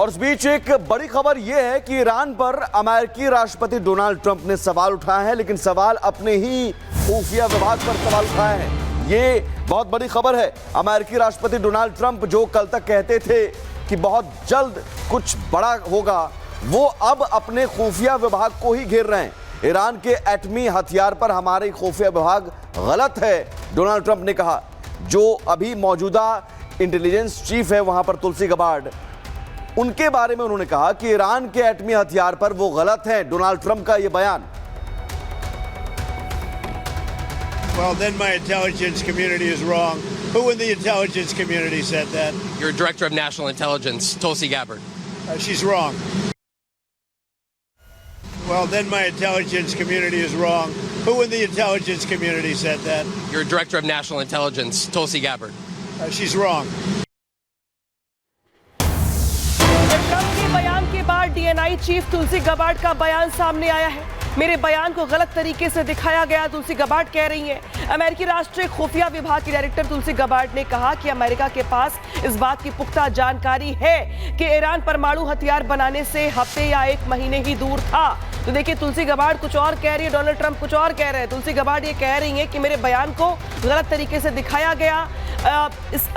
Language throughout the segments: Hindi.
और इस बीच एक बड़ी खबर यह है कि ईरान पर अमेरिकी राष्ट्रपति डोनाल्ड ट्रंप ने सवाल उठाए हैं, लेकिन सवाल अपने ही खुफिया विभाग पर सवाल उठाए हैं। ये बहुत बड़ी खबर है। अमेरिकी राष्ट्रपति डोनाल्ड ट्रंप जो कल तक कहते थे कि बहुत जल्द कुछ बड़ा होगा, वो अब अपने खुफिया विभाग को ही घेर रहे हैं। ईरान के एटमी हथियार पर हमारे खुफिया विभाग गलत है, डोनाल्ड ट्रंप ने कहा। जो अभी मौजूदा इंटेलिजेंस चीफ है वहां पर तुलसी गबार्ड, उनके बारे में उन्होंने कहा कि ईरान के एटमी हथियार पर वो गलत है। डोनाल्ड ट्रंप का ये बयान। Well, then my intelligence community is wrong. Who in the intelligence community said that? Your Director of National Intelligence, Tulsi Gabbard. She's wrong. Well, then my intelligence community is wrong. Who in the intelligence community said that? Your Director of National Intelligence, Tulsi Gabbard. She's wrong. Trump के बयान के बाद डीएनआई चीफ तुलसी गबार्ड का बयान सामने आया है। मेरे बयान को गलत तरीके से दिखाया गया, तुलसी गबार्ड कह रही हैं। अमेरिकी राष्ट्रीय खुफिया विभाग की डायरेक्टर तुलसी गबार्ड ने कहा कि अमेरिका के पास इस बात की पुख्ता जानकारी है कि ईरान परमाणु हथियार बनाने से हफ्ते या एक महीने ही दूर था। तो देखिए, तुलसी गबार्ड कुछ और कह रही है, डोनाल्ड ट्रंप कुछ और कह रहे हैं। तुलसी गबार्ड ये कह रही हैं कि मेरे बयान को गलत तरीके से दिखाया गया।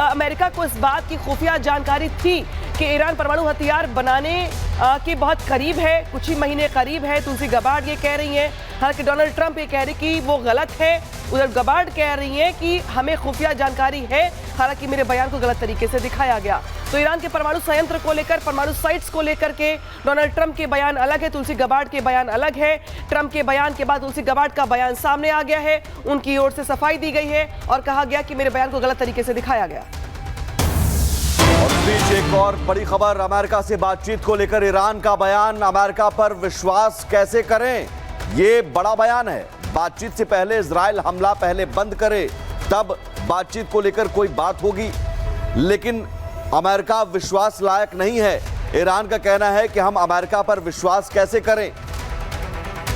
अमेरिका को इस बात की खुफिया जानकारी थी कि ईरान परमाणु हथियार बनाने के बहुत करीब है, कुछ ही महीने करीब है। तुलसी गबार्ड ये कह रही हैं। हालांकि डोनाल्ड ट्रंप ये कह रही कि वो गलत है। उधर गबार्ड कह रही हैं कि हमें खुफिया जानकारी है, हालांकि मेरे बयान को गलत तरीके से दिखाया गया। तो ईरान के परमाणु संयंत्र को लेकर, परमाणु साइट्स को लेकर के डोनाल्ड ट्रंप के बयान अलग है, तुलसी गबार्ड के बयान अलग है। ट्रंप के बयान के बाद तुलसी गबार्ड का बयान सामने आ गया है। उनकी ओर से सफाई दी गई है और कहा गया कि मेरे बयान को गलत तरीके से दिखाया गया। और इस बीच एक और बड़ी खबर, अमेरिका से बातचीत को लेकर ईरान का बयान। अमेरिका पर विश्वास कैसे करें, ये बड़ा बयान है। बातचीत से पहले इजराइल हमला पहले बंद करे, तब बातचीत को लेकर कोई बात होगी। लेकिन अमेरिका विश्वास लायक नहीं है। ईरान का कहना है कि हम अमेरिका पर विश्वास कैसे करें।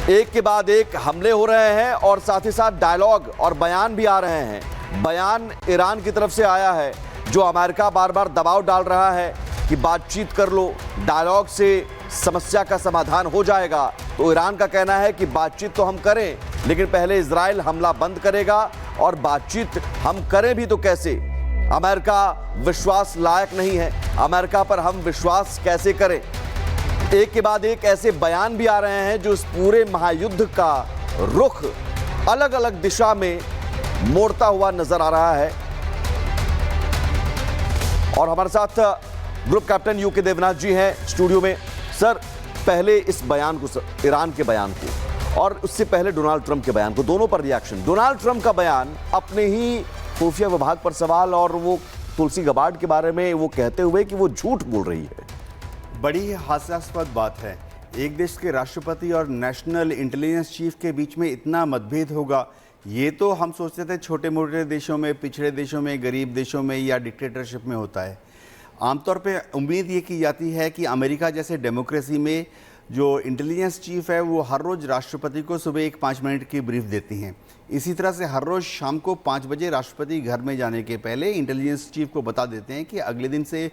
एक के बाद एक हमले हो रहे हैं और साथ ही साथ डायलॉग और बयान भी आ रहे हैं। बयान ईरान की तरफ से आया है, जो अमेरिका बार बार दबाव डाल रहा है कि बातचीत कर लो, डायलॉग से समस्या का समाधान हो जाएगा। तो ईरान का कहना है कि बातचीत तो हम करें, लेकिन पहले इजराइल हमला बंद करेगा, और बातचीत हम करें भी तो कैसे। अमेरिका विश्वास लायक नहीं है, अमेरिका पर हम विश्वास कैसे करें। एक के बाद एक ऐसे बयान भी आ रहे हैं जो इस पूरे महायुद्ध का रुख अलग अलग दिशा में मोड़ता हुआ नजर आ रहा है। और हमारे साथ ग्रुप कैप्टन यूके देवनाथ जी हैं स्टूडियो में। सर, पहले इस बयान को, ईरान के बयान को, और उससे पहले डोनाल्ड ट्रंप के बयान को, दोनों पर रिएक्शन। डोनाल्ड ट्रंप का बयान, अपने ही खुफिया विभाग पर सवाल, और वो तुलसी गबार्ड के बारे में वो कहते हुए कि वो झूठ बोल रही है। बड़ी ही हास्यास्पद बात है, एक देश के राष्ट्रपति और नेशनल इंटेलिजेंस चीफ के बीच में इतना मतभेद होगा। ये तो हम सोचते थे छोटे मोटे देशों में, पिछड़े देशों में, गरीब देशों में या डिक्टेटरशिप में होता है। आमतौर पे उम्मीद ये की जाती है कि अमेरिका जैसे डेमोक्रेसी में जो इंटेलिजेंस चीफ है वो हर रोज़ राष्ट्रपति को सुबह एक 5 मिनट की ब्रीफ देती हैं। इसी तरह से हर रोज़ शाम को 5 बजे राष्ट्रपति घर में जाने के पहले इंटेलिजेंस चीफ को बता देते हैं कि अगले दिन से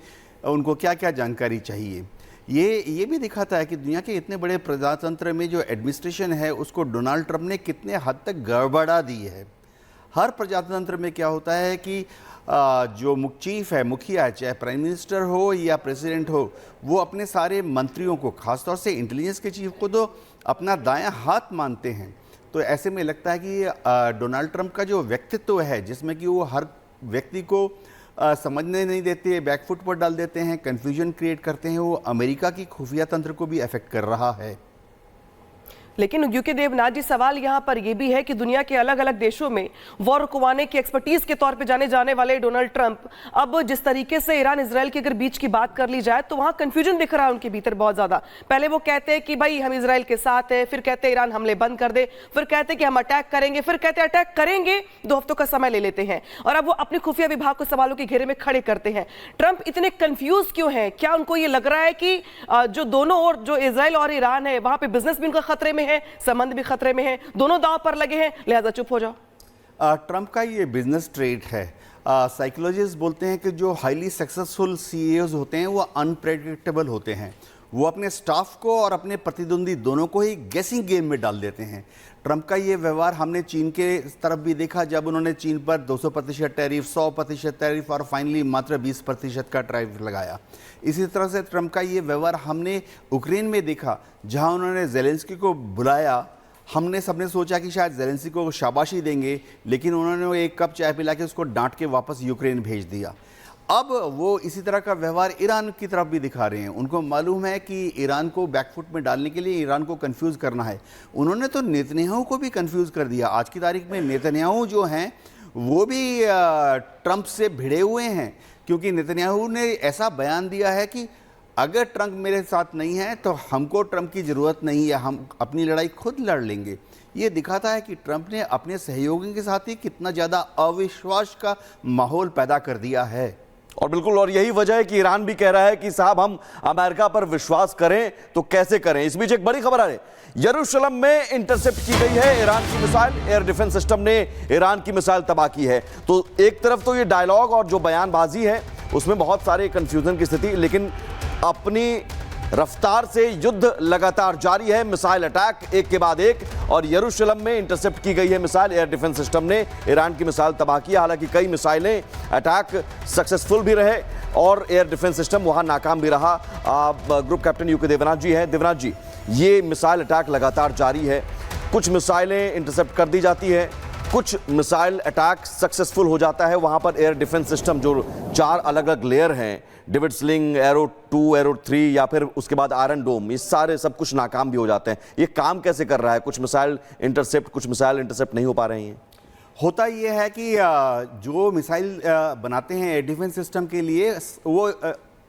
उनको क्या क्या जानकारी चाहिए। ये भी दिखाता है कि दुनिया के इतने बड़े प्रजातंत्र में जो एडमिनिस्ट्रेशन है उसको डोनाल्ड ट्रंप ने कितने हद तक गड़बड़ा दी है। हर प्रजातंत्र में क्या होता है कि जो चीफ है, मुखिया, चाहे प्राइम मिनिस्टर हो या प्रेसिडेंट हो, वो अपने सारे मंत्रियों को, खासतौर से इंटेलिजेंस के चीफ को तो अपना दायां हाथ मानते हैं। तो ऐसे में लगता है कि डोनाल्ड ट्रंप का जो व्यक्तित्व है, जिसमें कि वो हर व्यक्ति को समझने नहीं देते, बैकफुट पर डाल देते हैं, कन्फ्यूजन क्रिएट करते हैं, वो अमेरिका की खुफिया तंत्र को भी अफेक्ट कर रहा है। लेकिन यूके देवनाथ जी, सवाल यहाँ पर यह भी है कि दुनिया के अलग अलग देशों में वॉर रुकवाने की एक्सपर्टीज के तौर पे जाने जाने वाले डोनाल्ड ट्रंप, अब जिस तरीके से ईरान इजराइल के अगर बीच की बात कर ली जाए तो वहां कंफ्यूजन दिख रहा है उनके भीतर बहुत ज्यादा। पहले वो कहते हैं कि भाई हम इजराइल के साथ हैं, फिर कहते हैं ईरान हमले बंद कर दे, फिर कहते हैं कि हम अटैक करेंगे, फिर कहते हैं अटैक करेंगे, 2 हफ्तों का समय ले लेते हैं, और अब वो अपने खुफिया विभाग को सवालों के घेरे में खड़े करते हैं। ट्रंप इतने कंफ्यूज क्यों है? क्या उनको ये लग रहा है कि जो दोनों ओर, जो इजराइल और ईरान है, वहां पे बिजनेस भी उनका खतरे में है, संबंध भी खतरे में है, दोनों दांव पर लगे हैं, लिहाजा चुप हो जाओ? ट्रंप का ये बिजनेस ट्रेड है। साइकोलॉजिस्ट बोलते हैं कि जो हाईली सक्सेसफुल सीईओज होते हैं वो अनप्रेडिक्टेबल होते हैं। वो अपने स्टाफ को और अपने प्रतिद्वंदी दोनों को ही गेसिंग गेम में डाल देते हैं। ट्रंप का ये व्यवहार हमने चीन के तरफ भी देखा, जब उन्होंने चीन पर 200% टैरिफ, 100% टैरिफ और फाइनली मात्र 20% का टैरिफ लगाया। इसी तरह से ट्रंप का ये व्यवहार हमने यूक्रेन में देखा, जहां उन्होंने ज़ेलेंस्की को बुलाया। हमने सबने सोचा कि शायद ज़ेलेंस्की को शाबाशी देंगे, लेकिन उन्होंने एक कप चाय पिला के उसको डांट के वापस यूक्रेन भेज दिया। अब वो इसी तरह का व्यवहार ईरान की तरफ भी दिखा रहे हैं। उनको मालूम है कि ईरान को बैकफुट में डालने के लिए ईरान को कंफ्यूज करना है। उन्होंने तो नेतन्याहू को भी कंफ्यूज कर दिया। आज की तारीख में नेतन्याहू जो हैं वो भी ट्रंप से भिड़े हुए हैं, क्योंकि नेतन्याहू ने ऐसा बयान दिया है कि अगर ट्रंप मेरे साथ नहीं है तो हमको ट्रंप की ज़रूरत नहीं है, हम अपनी लड़ाई खुद लड़ लेंगे। ये दिखाता है कि ट्रंप ने अपने सहयोगियों के साथ ही कितना ज़्यादा अविश्वास का माहौल पैदा कर दिया है। और बिल्कुल, और यही वजह है कि ईरान भी कह रहा है कि साहब हम अमेरिका पर विश्वास करें तो कैसे करें। इस बीच एक बड़ी खबर आ रही है, यरूशलेम में इंटरसेप्ट की गई है ईरान की मिसाइल। एयर डिफेंस सिस्टम ने ईरान की मिसाइल तबाह की है। तो एक तरफ तो ये डायलॉग और जो बयानबाजी है उसमें बहुत सारे कंफ्यूजन की स्थिति, लेकिन अपनी रफ्तार से युद्ध लगातार जारी है। मिसाइल अटैक एक के बाद एक, और यरूशलेम में इंटरसेप्ट की गई है मिसाइल। एयर डिफेंस सिस्टम ने ईरान की मिसाइल तबाह की। हालांकि कई मिसाइलें अटैक सक्सेसफुल भी रहे और एयर डिफेंस सिस्टम वहां नाकाम भी रहा। ग्रुप कैप्टन यूके देवनाथ जी हैं। देवनाथ जी, ये मिसाइल अटैक लगातार जारी है। कुछ मिसाइलें इंटरसेप्ट कर दी जाती है, कुछ मिसाइल अटैक सक्सेसफुल हो जाता है। वहां पर एयर डिफेंस सिस्टम जो 4 अलग अलग लेयर हैं, डेविड स्लिंग, एरो 2, एरो 3 या फिर उसके बाद आयरन डोम, ये सारे सब कुछ नाकाम भी हो जाते हैं। ये काम कैसे कर रहा है? कुछ मिसाइल इंटरसेप्ट, कुछ मिसाइल इंटरसेप्ट नहीं हो पा रही हैं। होता ये है कि जो मिसाइल बनाते हैं एयर डिफेंस सिस्टम के लिए, वो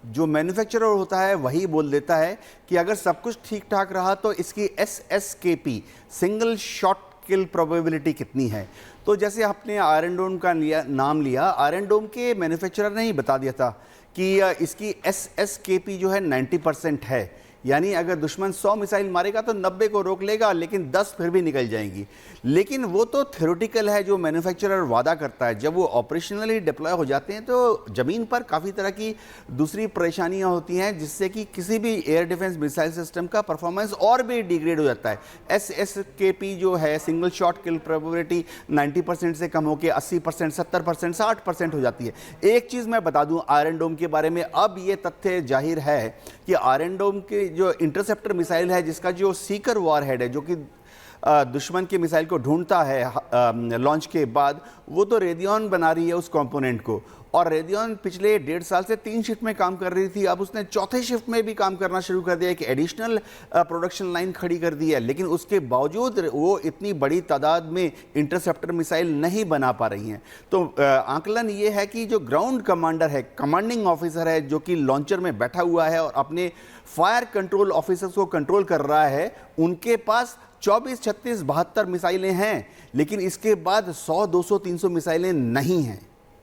जो मैन्युफैक्चरर होता है वही बोल देता है कि अगर सब कुछ ठीक ठाक रहा तो इसकी SSKP, सिंगल शॉट किल प्रोबेबिलिटी कितनी है। तो जैसे आपने आयरन डोम का नाम लिया, आयरन डोम के मैन्युफैक्चरर ने ही बता दिया था कि इसकी SSKP जो है 90% है। यानी अगर दुश्मन 100 मिसाइल मारेगा तो 90 को रोक लेगा, लेकिन 10 फिर भी निकल जाएंगी। लेकिन वो तो थ्योरेटिकल है जो मैन्युफैक्चरर वादा करता है। जब वो ऑपरेशनली डिप्लॉय हो जाते हैं तो ज़मीन पर काफ़ी तरह की दूसरी परेशानियां होती हैं, जिससे कि किसी भी एयर डिफेंस मिसाइल सिस्टम का परफॉर्मेंस और भी डिग्रेड हो जाता है। SSKP जो है, सिंगल शॉट किल प्रोबेबिलिटी, 90% से कम होकर 80%, 70%, 60% हो जाती है। एक चीज़ मैं बता दूँ आयरन डोम के बारे में, अब ये तथ्य जाहिर है कि आयरन डोम के जो इंटरसेप्टर मिसाइल है, जिसका जो सीकर वॉरहेड है, जो कि दुश्मन के मिसाइल को ढूंढता है लॉन्च के बाद, वो तो रेडियन बना रही है उस कंपोनेंट को। और रेडियन पिछले 1.5 साल से 3 शिफ्ट में काम कर रही थी। अब उसने 4थे शिफ्ट में भी काम करना शुरू कर दिया, एक एडिशनल प्रोडक्शन लाइन खड़ी कर दी है। लेकिन उसके बावजूद वो इतनी बड़ी तादाद में इंटरसेप्टर मिसाइल नहीं बना पा रही हैं। तो आंकलन ये है कि जो ग्राउंड कमांडर है, कमांडिंग ऑफिसर है, जो कि लॉन्चर में बैठा हुआ है और अपने फायर कंट्रोल ऑफिसर्स को कंट्रोल कर रहा है, उनके पास 24, 36, 72 मिसाइलें हैं, लेकिन इसके बाद 100, 200, 300 मिसाइलें नहीं हैं।